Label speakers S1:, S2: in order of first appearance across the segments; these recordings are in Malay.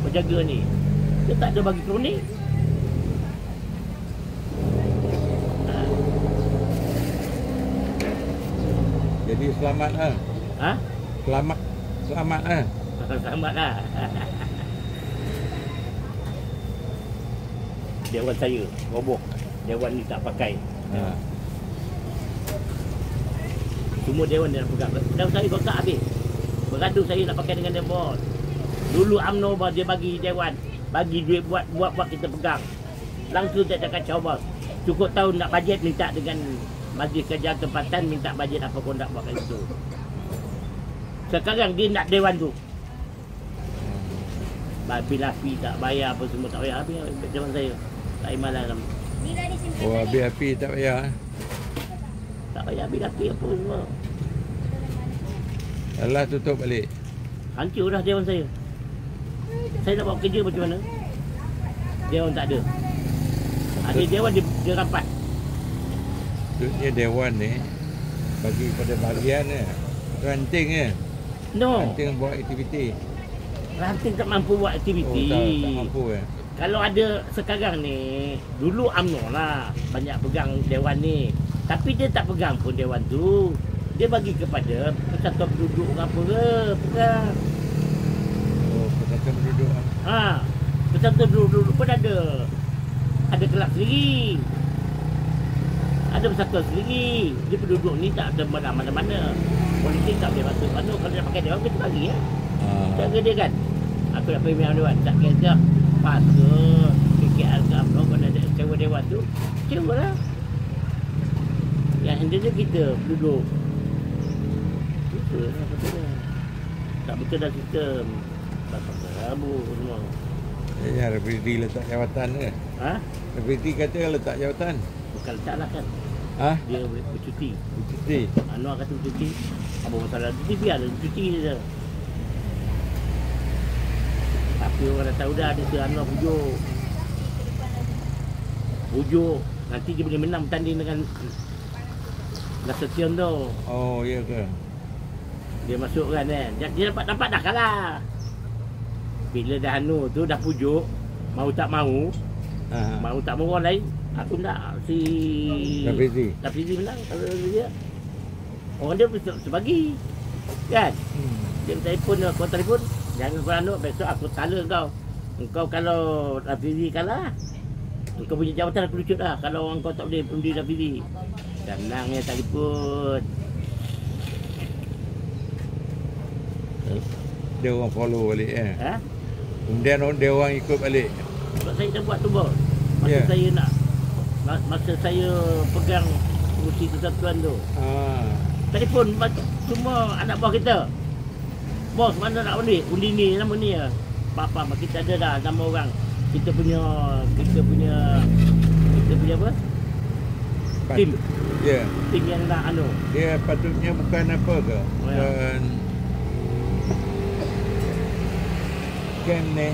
S1: Penjaga ni dia tak ada bagi kroni.
S2: Jadi selamat lah. Selamat lah.
S1: Selamat lah. Dewan saya roboh. Dewan ni tak pakai. Semua dewan dia nak pegang. Dan saya bengkak habis. Bergaduh saya nak pakai dengan dewan. Dulu UMNO dia bagi dewan, bagi duit buat kita pegang. Langsung tak ada kacau bos. Cukup tahun nak bajet minta dengan Majlis Kerja Tempatan, minta bajet apa pun nak buat kat situ. Sekarang dia nak dewan tu. Api tak bayar apa semua tak bayar. Habis dewan saya. Tak imalah.
S2: Oh, habis api tak bayar.
S1: Tak bayar habis api apa semua.
S2: Alah tutup balik.
S1: Hancur dah dewan saya. Saya nak buat kerja macam mana? Dewan tak ada. Ada dewan dia rapat.
S2: Maksudnya dewan ni bagi pada bahagian ni ranting ni.
S1: No.
S2: Ranting buat aktiviti.
S1: Ranting tak mampu buat aktiviti.
S2: Tak mampu
S1: Kalau ada sekarang ni, dulu UMNO lah banyak pegang dewan ni. Tapi dia tak pegang pun dewan tu. Dia bagi kepada persatuan penduduk apa ke pegang.
S2: Oh, persatuan penduduk.
S1: Persatuan penduduk pun ada kelab sendiri. Ada persatuan sendiri. Dia penduduk ni tak ada mana-mana. Politik tak boleh masuk. Kalau dia pakai dewan, kita bagi ya. Cara dia kan. Aku nak pergi memang dewan. Tak kira PAS ke, PKR ke apa. Kalau ada sewa dewan tu, sewa lah. Yang handle dia kita penduduk. Betul lah, betul lah. Tak betul dah sistem. Tak rabuk semua.
S2: Ya, Repriti letak jawatan ke? Repriti kata letak jawatan.
S1: Bukan letak lah kan. Dia bercuti.
S2: Bercuti?
S1: Anwar kata bercuti. Apa masalah cuti, biar cuti je. Tapi orang dah tahu dah ada tu Anwar pujuk. Nanti dia boleh menang bertanding dengan Nasution tu.
S2: Oh, ya ke?
S1: Dia masuk kan. Dia nampak dah kalah. Bila dah tu dah pujuk, mau tak mau orang lain, aku nak si Rafizi menang. Kalau dia orang dia sebagi kan. Dia telefon, kau telefon, jangan kau anuk, besok aku tala kau. Engkau kalau Rafizi kalah, engkau punya jawatan aku lucut lah. Kalau engkau tak boleh undi Rafizi, senang ya telefon.
S2: Dia orang follow balik Kemudian dia orang ikut balik.
S1: Sebab saya dah buat tu bos. Masa saya pegang fungsi kesatuan tu. Telefon semua anak buah kita. Bos mana nak undi? Undi ni nama ni ya. Apa kita ada dah nama orang. Kita punya apa? Tim.
S2: Ya.
S1: Tim yang nak
S2: Dia patutnya bukan apa ke? Bukan kan ni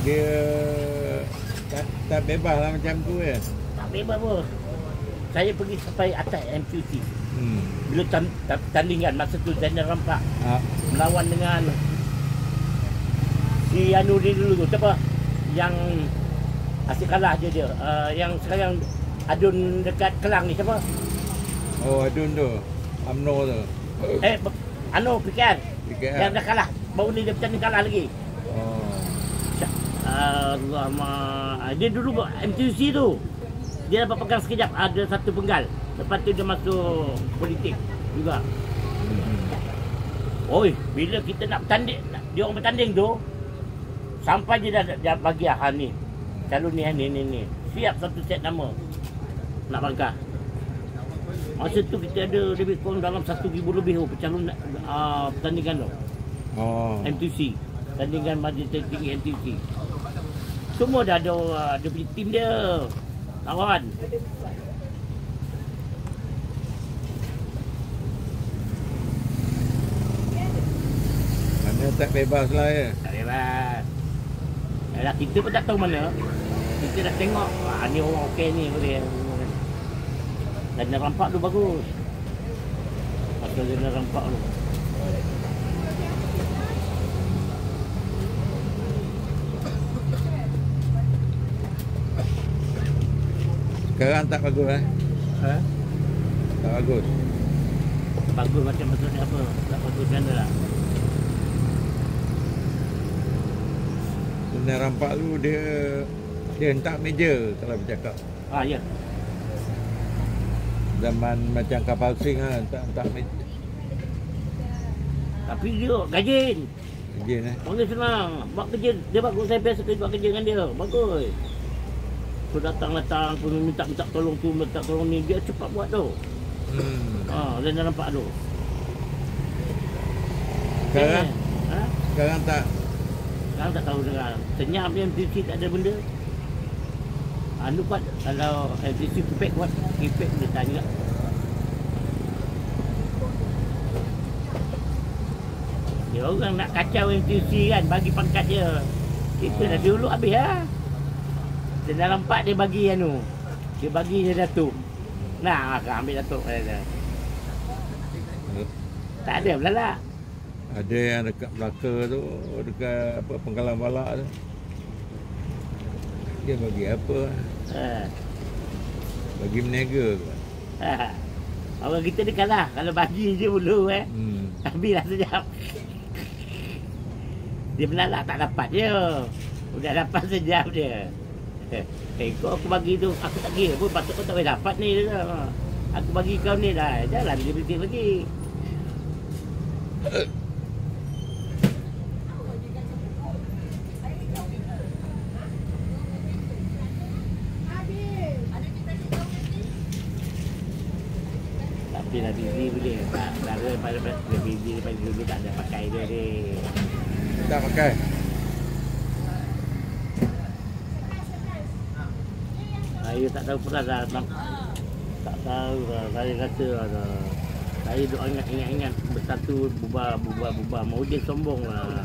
S2: dia tak bebas lah macam tu ya.
S1: Tak bebas bos. Saya pergi sampai atas MQT. Bila tandingan masa tu Zainal Rampak melawan dengan si Anuri dulu tu siapa yang asyik kalah je dia. Yang sekarang adun dekat Kelang ni siapa? Oh,
S2: adun tu UMNO tu.
S1: PKR. Yang dah kalah. Baru ni dia bertanding kalah lagi. Dia dulu buat MTUC tu. Dia dapat pegang sekejap. Ada satu penggal. Lepas tu dia masuk politik juga. Oi, bila kita nak bertanding, dia orang bertanding tu, sampai dia dah bagi ni. Calon ni. Siap satu set nama. Nak bangkah. Masa tu kita ada lebih kurang dalam 1,000 lebih pencalon pertandingan tu. MTC, tandingan Majlis Tinggi MTC. Semua dah ada punya tim dia. Kawan.
S2: Mana tak bebas lah ya.
S1: Tak bebas. Kita pun tak tahu mana. Kita dah tengok ni orang okey ni boleh. Dan Rampak tu bagus. Pasal dia Rampak tu.
S2: Sekarang tak bagus
S1: Ha?
S2: Tak bagus.
S1: Bagus macam maksudnya apa? Tak bagus kan lah.
S2: Benda rampak tu dia hentak meja kalau bercakap.
S1: Ya.
S2: Zaman macam kapal sing lah, hentak meja.
S1: Tapi dia gajin.
S2: Jen
S1: Panggil senang. Buat kerja. Dia bagus. Saya biasa buat kerja dengan dia. Bagus. So datang-datang pun minta tolong tu, minta tolong ni. Dia cepat buat tu. Dan dah nampak tu.
S2: Sekarang,
S1: Ha?
S2: sekarang tak.
S1: Sekarang tak tahu dengar. Senyap dia MTC tak ada benda. Anu kuat. Kalau MTC kipek kuat. Kipek dia tanya. Dia orang nak kacau MTC kan. Bagi pangkat dia. Kita dah dulu habis lah. Dia dah nampak dia bagi anu. Dia bagi dia Datuk. Nah, ambil Datuk. Tak ada belalak.
S2: Ada yang dekat Melaka tu, dekat apa Penggalang Balak tu. Dia bagi apa? Bagi menega ke?
S1: Orang kita ni kalah. Kalau bagi je dulu habislah sejap. Dia belalak tak dapat je. Udah dapat sejap dia. Kau aku bagi tu, aku tak kira pun patut kau tak boleh dapat ni dah. Aku bagi kau ni dah. Jalan dia berhenti lagi. Tapi dah busy boleh. Dah daripada dia busy daripada dulu tak ada pakai dia ni.
S2: Tak pakai.
S1: Saya tak tahu pula dah. Tak tahu lah. Saya rasa lah. Saya duk ingat bersatu bubar. Mau dia sombong lah.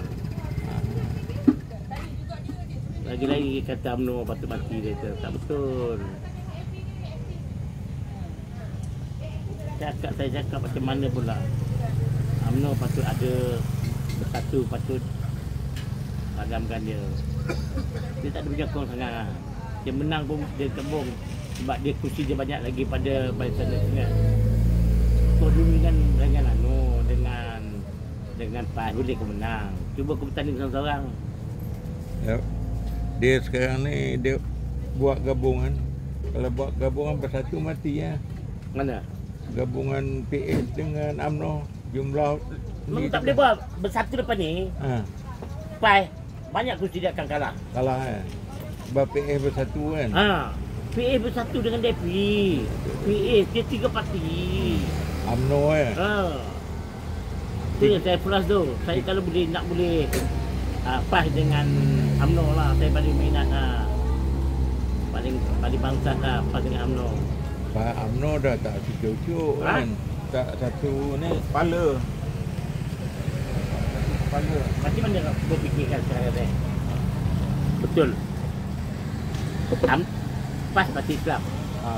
S1: Lagi-lagi kata UMNO patut mati dia tu. Tak betul. Saya cakap macam mana pula. UMNO patut ada bersatu, patut padamkan dia. Dia tak ada berjakong sangat. Dia menang pun dia tembung sebab dia kursi dia banyak lagi pada Barisan Nasional. Kau dulu kan dengan PAS boleh kau menang. Cuba kau bertanding seorang-seorang.
S2: Yep. Dia sekarang ni dia buat gabungan. Kalau buat gabungan bersatu mati ya.
S1: Mana?
S2: Gabungan PS dengan UMNO jumlah
S1: Memang tak boleh buat bersatu depan ni. PAS banyak kursi dia akan kalah.
S2: Kalah sebab PS bersatu kan.
S1: PA bersatu dengan DP. PA dia 3 parti.
S2: UMNO
S1: Tu yang saya plus tu. Saya kalau nak boleh PAS dengan UMNO lah. Saya paling minat paling bangsat lah PAS dengan UMNO.
S2: UMNO dah tak cucuk kan. Tak satu ni kepala.
S1: Macam mana kau berfikirkan sekarang ni? Betul. PAS parti Islam.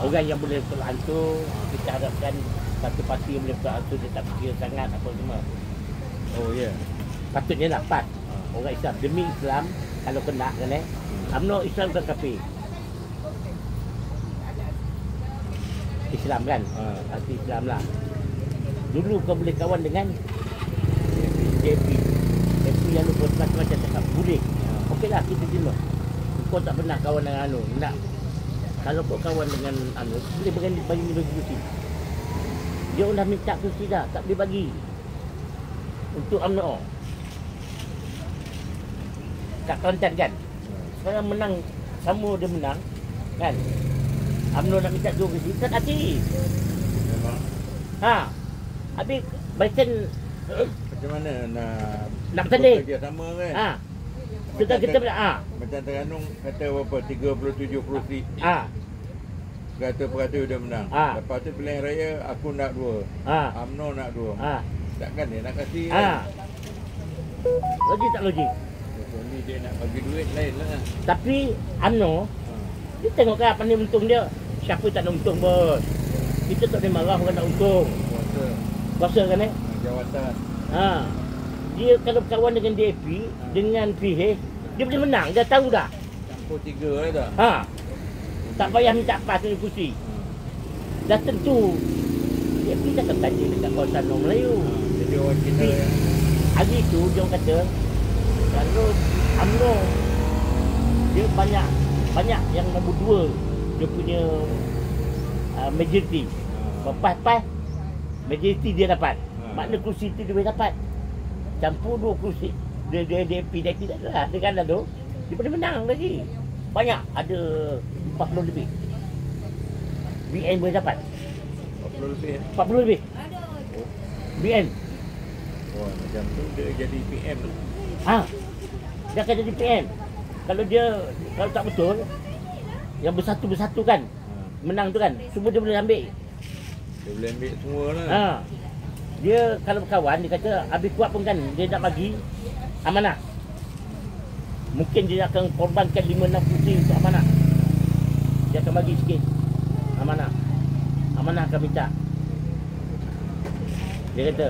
S1: Orang yang boleh betul hantu, kita harapkan satu parti yang boleh betul hantu, dia tak fikir sangat apa semua.
S2: Oh ya. Yeah.
S1: Patutnya lah PAS. Orang Islam demi Islam kalau kena kan UMNO Islam bukan kafir. Islam kan? Parti Islam lah. Dulu kau boleh kawan dengan JP yang lupa macam-macam cakap boleh. Okeylah kita terima. Kau tak pernah kawan dengan anu. Nak kalau kau kawan dengan anu, boleh bagi kursi. Dia dah minta kursi dah, tak boleh bagi. Untuk UMNO. Kat Kelantan kan. Sekarang menang, sama dia menang kan. UMNO nak minta 2 kursi, tak hati.
S2: Memang.
S1: Habis Barisan
S2: Macam mana nak
S1: bertanding?
S2: kerja sama kan?
S1: Kita
S2: Macam Terengganu kata berapa 37 kerusi. 100% dia menang. Lepas tu pilihan raya aku nak 2. UMNO nak 2. Takkan dia nak kasih kan?
S1: Logik tak logik?
S2: Ni dia nak bagi duit lain lah.
S1: Tapi UMNO dia tengok kan apa ni untung dia. Siapa tak nak untung bos? Kita tak boleh marah orang nak untung. Kuasa kan
S2: Jawatan.
S1: Dia kalau berkawan dengan DAP, dengan PH, dia boleh menang. Dia tahu dah.
S2: Campur 3 lah dah.
S1: Tak payah minta pas dengan kursi. Dah tentu. Dia pergi cakap tadi dekat kawasan orang Melayu.
S2: Jadi orang kita
S1: Hari tu dia orang kata kalau UMNO dia banyak yang nombor 2 dia punya majoriti. Lepas majoriti dia dapat. Makna kursi tu dia boleh dapat. Campur 2 kursi. Dia DAP tidak lah. Dia kan tu. Dia boleh menang lagi. Banyak. Ada 40 lebih. BN boleh dapat.
S2: 40 lebih.
S1: 40 lebih. BN.
S2: Wah, macam tu dia jadi PM tu.
S1: Dia akan jadi PM. Kalau tak betul, yang bersatu kan, menang tu kan, semua dia boleh ambil.
S2: Dia boleh ambil semua lah.
S1: Dia kalau berkawan, dia kata habis kuat pun kan, dia nak bagi amanah. Mungkin dia akan korbankan 5-6 kursi untuk amanah. Dia akan bagi sikit amanah. Amanah akan minta. Dia kata